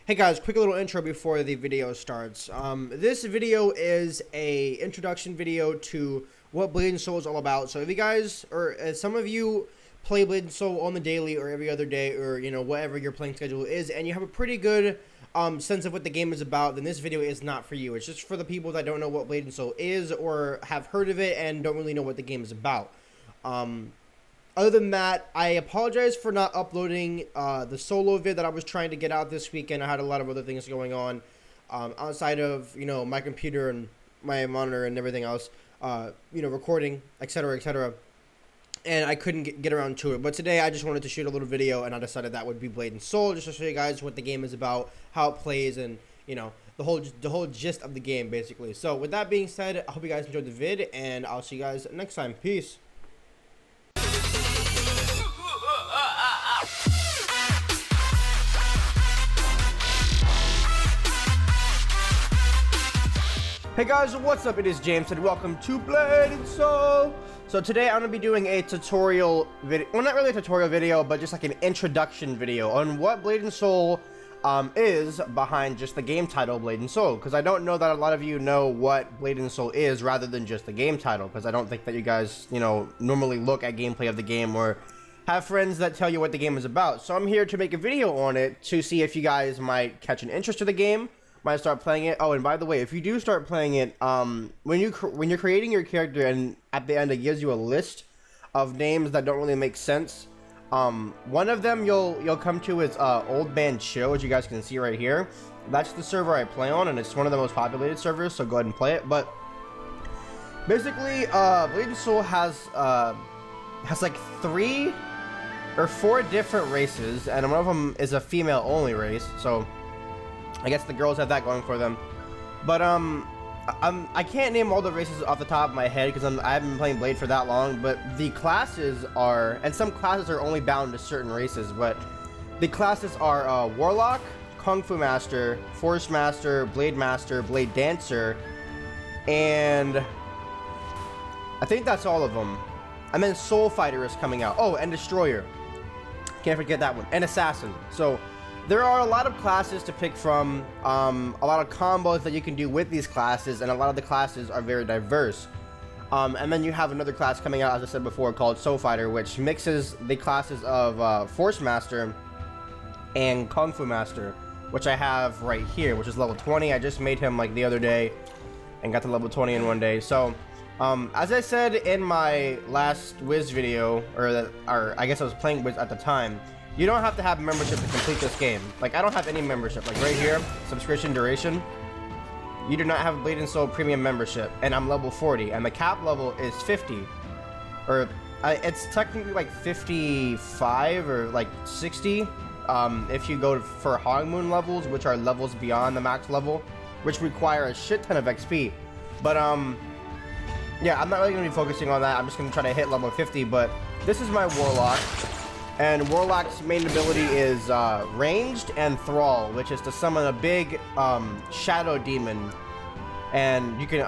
Hey guys, quick little intro before the video starts. This video is a introduction video to what Blade and Soul is all about. So if you guys, or some of you play Blade and Soul on the daily or every other day, or whatever your playing schedule is, and you have a pretty good sense of what the game is about, then this video is not for you. It's just for the people that don't know what Blade and Soul is or have heard of it and don't really know what the game is about. Other than that, I apologize for not uploading the solo vid that I was trying to get out this weekend. I had a lot of other things going on outside of, my computer and my monitor and everything else, recording, etc., etc. And I couldn't get around to it. But today I just wanted to shoot a little video, and I decided that would be Blade and Soul, just to show you guys what the game is about, how it plays, and, the whole gist of the game, basically. So with that being said, I hope you guys enjoyed the vid, and I'll see you guys next time. Peace. Hey guys, what's up? It is James and welcome to Blade and Soul. So today I'm going to be doing a tutorial video, well, not really a tutorial video, but just like an introduction video on what Blade and Soul is behind just the game title Blade and Soul, because I don't know that a lot of you know what Blade and Soul is rather than just the game title, because I don't think that you guys, normally look at gameplay of the game or have friends that tell you what the game is about. So I'm here to make a video on it to see if you guys might catch an interest in the game, might start playing it. Oh, and by the way, if you do start playing it, when you're creating your character and at the end it gives you a list of names that don't really make sense, one of them you'll come to is Old Man Chill, as you guys can see right here. That's the server I play on, and it's one of the most populated servers, so go ahead and play it. But basically, Blade and Soul has like 3 or 4 different races, and one of them is a female only race, so I guess the girls have that going for them. But I can't name all the races off the top of my head because I haven't been playing Blade for that long. But the classes are, and some classes are only bound to certain races, but the classes are Warlock, Kung Fu Master, Force Master, Blade Dancer, and I think that's all of them. And then Soul Fighter is coming out. Oh, and Destroyer. Can't forget that one. And Assassin. So there are a lot of classes to pick from, a lot of combos that you can do with these classes, and a lot of the classes are very diverse. And then you have another class coming out, as I said before, called Soul Fighter, which mixes the classes of Force Master and Kung Fu Master, which I have right here, which is level 20. I just made him like the other day and got to level 20 in one day. So as I said in my last Wiz video, or I guess I was playing Wiz at the time, you don't have to have membership to complete this game. Like, I don't have any membership. Like, right here, subscription duration, you do not have Blade and Soul premium membership, and I'm level 40, and the cap level is 50. Or, it's technically like 55 or like 60, if you go for Hog Moon levels, which are levels beyond the max level, which require a shit ton of XP. But, yeah, I'm not really going to be focusing on that. I'm just going to try to hit level 50, but this is my Warlock. And Warlock's main ability is Ranged and Thrall, which is to summon a big shadow demon. And you can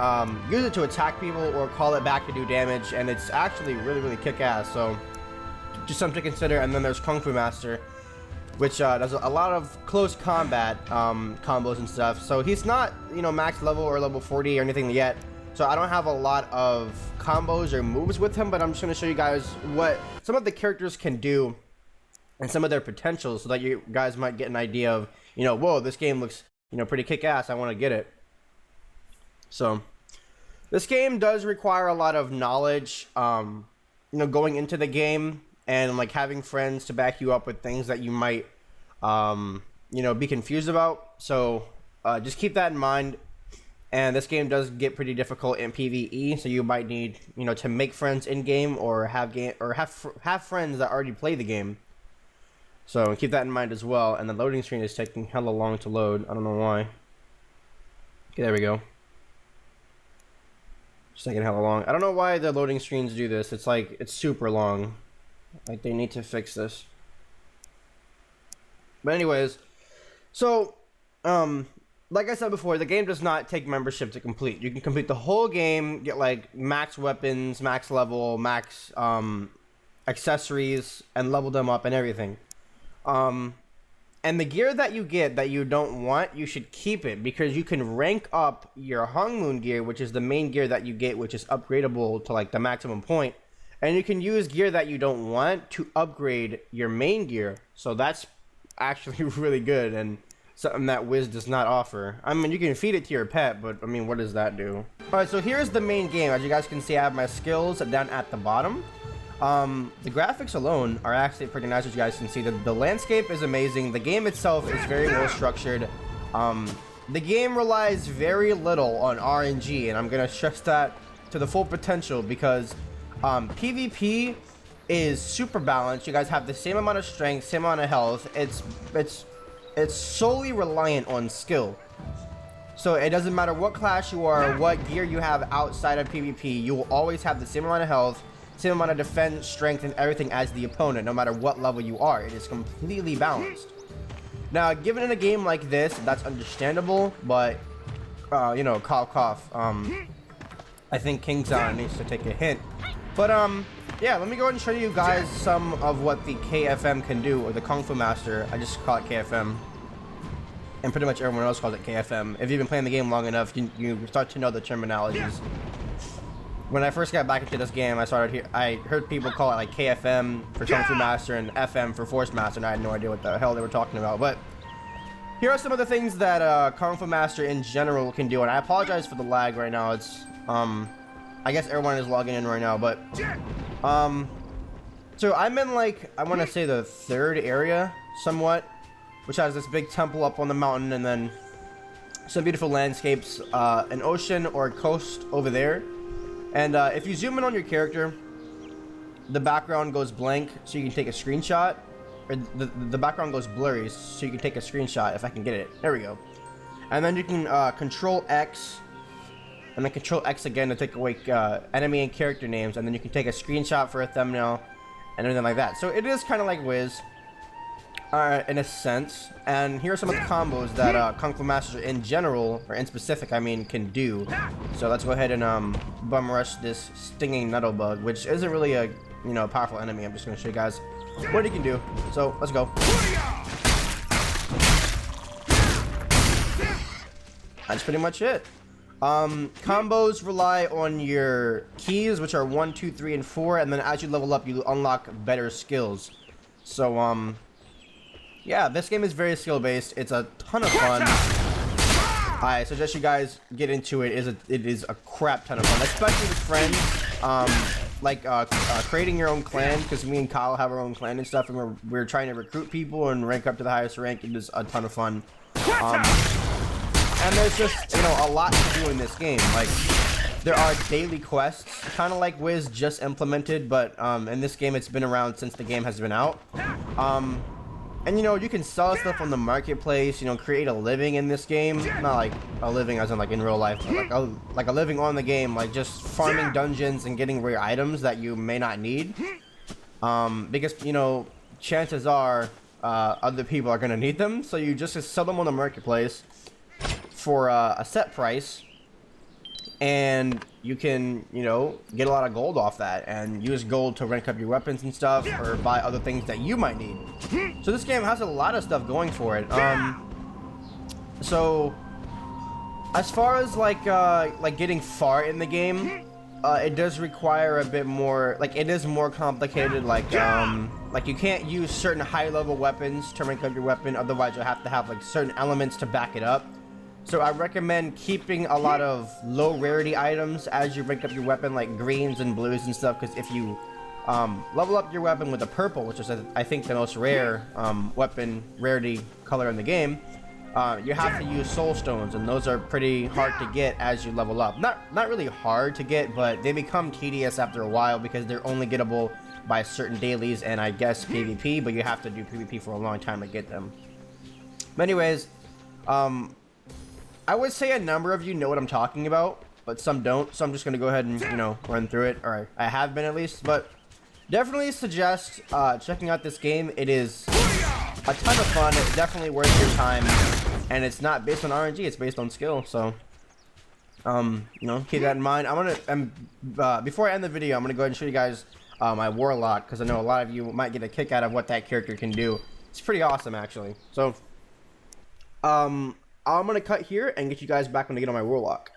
use it to attack people or call it back to do damage, and it's actually really, really kick-ass, so just something to consider. And then there's Kung Fu Master, which does a lot of close combat combos and stuff. So he's not, max level or level 40 or anything yet. So I don't have a lot of combos or moves with him, but I'm just going to show you guys what some of the characters can do and some of their potentials, so that you guys might get an idea of, whoa, this game looks, pretty kick-ass. I want to get it. So this game does require a lot of knowledge, going into the game, and like having friends to back you up with things that you might, be confused about. So just keep that in mind. And this game does get pretty difficult in PvE, so you might need, to make friends in game or have friends that already play the game. So keep that in mind as well. And the loading screen is taking hella long to load. I don't know why. Okay, there we go. It's taking hella long. I don't know why the loading screens do this. It's like, it's super long. Like, they need to fix this. But anyways, so like I said before, the game does not take membership to complete. You can complete the whole game, get like max weapons, max level, max accessories, and level them up and everything. And the gear that you get that you don't want, you should keep it, because you can rank up your Hung Moon gear, which is the main gear that you get, which is upgradable to like the maximum point. And you can use gear that you don't want to upgrade your main gear. So that's actually really good and something that Wiz does not offer. I mean, you can feed it to your pet, but I mean, what does that do? Alright, so here's the main game. As you guys can see, I have my skills down at the bottom. The graphics alone are actually pretty nice, as you guys can see. The landscape is amazing. The game itself is very well structured. The game relies very little on RNG, and I'm gonna stress that to the full potential, because PvP is super balanced. You guys have the same amount of strength, same amount of health. It's solely reliant on skill. So it doesn't matter what class you are, what gear you have outside of PvP, you will always have the same amount of health, same amount of defense, strength, and everything as the opponent, no matter what level you are. It is completely balanced. Now, given in a game like this, that's understandable, but, you know, cough, cough. I think King's needs to take a hint. But, yeah, let me go ahead and show you guys some of what the KFM can do, or the Kung Fu Master. I just call it KFM. And pretty much everyone else calls it KFM. If you've been playing the game long enough, you start to know the terminologies. When I first got back into this game, I heard people call it like KFM for Kung Fu Master and FM for Force Master, and I had no idea what the hell they were talking about. But here are some of the things that Kung Fu Master in general can do, and I apologize for the lag right now. It's I guess everyone is logging in right now, but so I'm in, like, I want to say the third area somewhat, which has this big temple up on the mountain, and then some beautiful landscapes, an ocean or a coast over there. And if you zoom in on your character, the background goes blank, so you can take a screenshot. Or the background goes blurry, so you can take a screenshot if I can get it. There we go. And then you can Control X, and then Control X again to take away enemy and character names, and then you can take a screenshot for a thumbnail and everything like that. So it is kind of like Wiz, in a sense. And here are some of the combos that Kung Fu Masters in general, or in specific, I mean, can do. So let's go ahead and bum rush this stinging Nettlebug, which isn't really a, you know, powerful enemy. I'm just going to show you guys what he can do. So let's go. That's pretty much it. Combos rely on your keys, which are 1, 2, 3, and 4, and then as you level up, you unlock better skills. So, yeah, this game is very skill-based. It's a ton of fun. I suggest you guys get into it. It is a crap ton of fun, especially with friends. Creating your own clan, because me and Kyle have our own clan and stuff, and we're trying to recruit people and rank up to the highest rank. It is a ton of fun. And there's just, you know, a lot to do in this game. Like, there are daily quests, kind of like Wiz just implemented, but in this game it's been around since the game has been out. And, you know, you can sell stuff on the marketplace, you know, create a living in this game. Not like a living as in, like, in real life, but like a living on the game, like just farming dungeons and getting rare items that you may not need. Because, you know, chances are other people are going to need them, so you just sell them on the marketplace for a set price, and you can, you know, get a lot of gold off that and use gold to rank up your weapons and stuff, or buy other things that you might need. So this game has a lot of stuff going for it. So as far as like getting far in the game, it does require a bit more, like, it is more complicated. Like you can't use certain high level weapons to rank up your weapon, otherwise you'll have to have like certain elements to back it up. So I recommend keeping a lot of low rarity items as you rank up your weapon, like greens and blues and stuff, because if you level up your weapon with a purple, which is I think the most rare weapon rarity color in the game, you have to use soul stones, and those are pretty hard to get as you level up. Not really hard to get, but they become tedious after a while because they're only gettable by certain dailies and I guess PvP, but you have to do PvP for a long time to get them. But anyways, I would say a number of you know what I'm talking about, but some don't, so I'm just going to go ahead and, you know, run through it, or I have been at least. But definitely suggest checking out this game. It is a ton of fun. It's definitely worth your time, and it's not based on RNG, it's based on skill, so you know, keep that in mind. I'm gonna before I end the video, I'm gonna go ahead and show you guys my Warlock, because I know a lot of you might get a kick out of what that character can do. It's pretty awesome, actually. So, I'm gonna cut here and get you guys back when I get on my Warlock.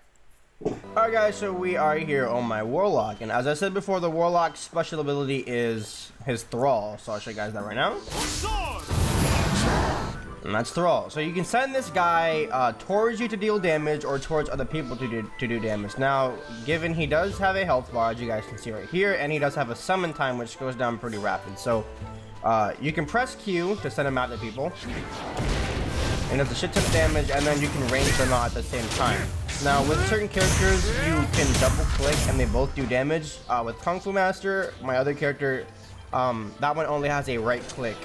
Alright guys, so we are here on my Warlock, and as I said before, the Warlock's special ability is his Thrall, so I'll show you guys that right now. And that's Thrall. So you can send this guy towards you to deal damage or towards other people to do damage. Now, given he does have a health bar, as you guys can see right here, and he does have a summon time which goes down pretty rapid. So you can press Q to send him out to people, and it's a shit ton of damage, and then you can range them out at the same time. Now, with certain characters, you can double click and they both do damage. With Kung Fu Master, my other character, that one only has a right click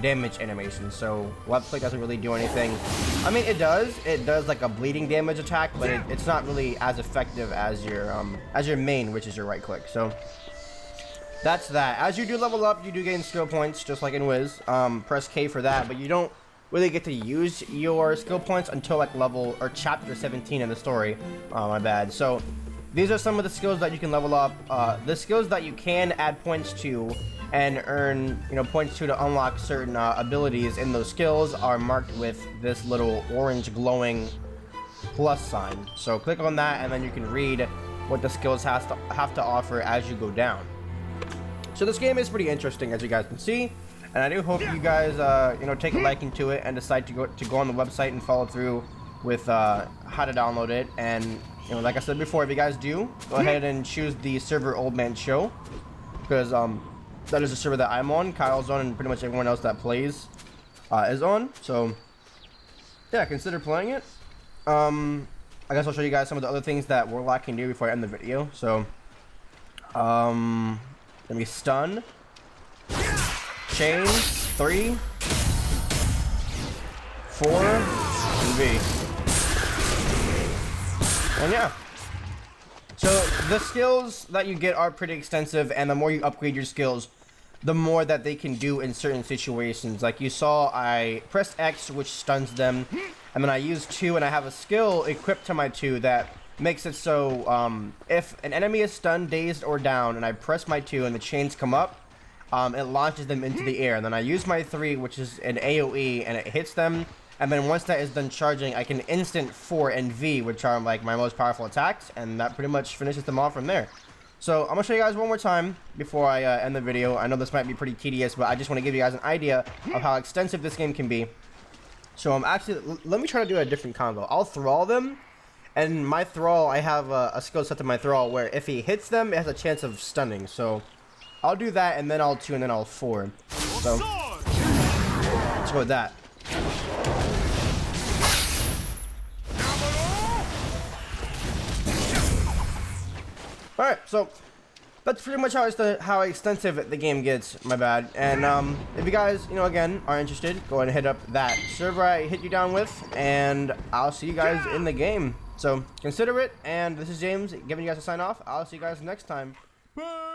damage animation, so left click doesn't really do anything. I mean, it does like a bleeding damage attack, but it's not really as effective as your main, which is your right click. So that's that. As you do level up, you do gain skill points, just like in Wiz. Press K for that, but you don't really get to use your skill points until like level or chapter 17 in the story. My bad. So these are some of the skills that you can level up. The skills that you can add points to and earn, points to unlock certain abilities in those skills are marked with this little orange glowing plus sign. So click on that, and then you can read what the skills have to offer as you go down. So this game is pretty interesting, as you guys can see, and I do hope you guys, take a liking to it and decide to go on the website and follow through with how to download it. And like I said before, if you guys do, go ahead and choose the server Old Man Show, because that is the server that I'm on, Kyle's on, and pretty much everyone else that plays is on. So yeah, consider playing it. I guess I'll show you guys some of the other things that Warlock can do before I end the video. So let me stun, chain, 3, 4, and V. And yeah, so the skills that you get are pretty extensive, and the more you upgrade your skills, the more that they can do in certain situations. Like you saw, I pressed X, which stuns them, and then I used 2, and I have a skill equipped to my 2 that makes it so if an enemy is stunned, dazed, or down, and I press my 2 and the chains come up, it launches them into the air. And then I use my 3, which is an AoE, and it hits them. And then once that is done charging, I can instant 4 and V, which are like my most powerful attacks, and that pretty much finishes them off from there. So I'm gonna show you guys one more time before I end the video. I know this might be pretty tedious, but I just want to give you guys an idea of how extensive this game can be. So let me try to do a different combo. I'll thrall them, and my thrall, I have a skill set to my thrall where if he hits them, it has a chance of stunning. So I'll do that, and then I'll 2, and then I'll 4. So let's go with that. Alright, so that's pretty much how extensive the game gets, my bad. And if you guys, again, are interested, go ahead and hit up that server I hit you down with, and I'll see you guys in the game. So consider it, and this is James giving you guys a sign off. I'll see you guys next time. Bye!